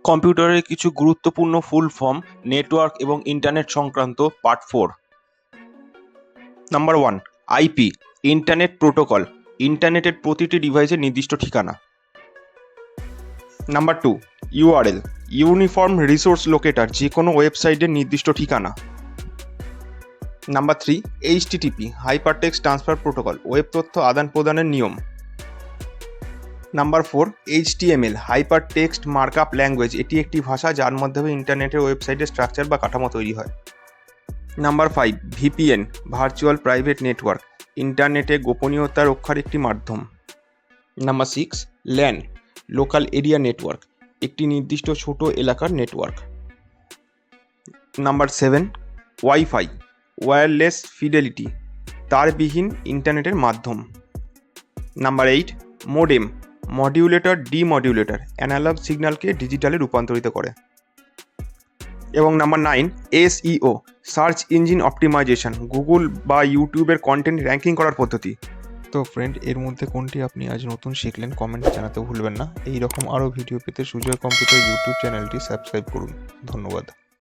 কম্পিউটারের কিছু গুরুত্বপূর্ণ ফুল ফর্ম, নেটওয়ার্ক এবং ইন্টারনেট সংক্রান্ত part 4। Number 1, IP, internet protocol, ইন্টারনেটের প্রতিটি ডিভাইসের নির্দিষ্ট ঠিকানা। Number 2, URL, uniform resource locator, যে কোনো ওয়েবসাইটের নির্দিষ্ট ঠিকানা। Number 3, HTTP, hypertext transfer protocol, web তথ্য আদান প্রদানের নিয়ম। Number 4, HTML, hyper text markup language, এটি একটি ভাষা যার মাধ্যমে ইন্টারনেটের ওয়েবসাইটের স্ট্রাকচার বা কাঠামো তৈরি হয়। Number 5, VPN, virtual private network, ইন্টারনেটে গোপনীয়তা রক্ষার একটি মাধ্যম। Number 6, LAN, local area network, একটি নির্দিষ্ট ছোট এলাকার network. Number 7, WiFi, wireless fidelity, তারবিহীন ইন্টারনেটের মাধ্যম। Number 8, modem, modulator demodulator, analogue সিগন্যালকে ডিজিটালে রূপান্তরিত করে। এবং number 9, SEO, search engine optimisation, Google বা ইউটিউবের কন্টেন্ট র্যাঙ্কিং করার পদ্ধতি। তো ফ্রেন্ড, এর মধ্যে কোনটি আপনি আজ নতুন শিখলেন কমেন্টে জানাতে ভুলবেন না। এই রকম আরও ভিডিও পেতে সুজয় কম্পিউটার ইউটিউব চ্যানেলটি সাবস্ক্রাইব করুন। ধন্যবাদ।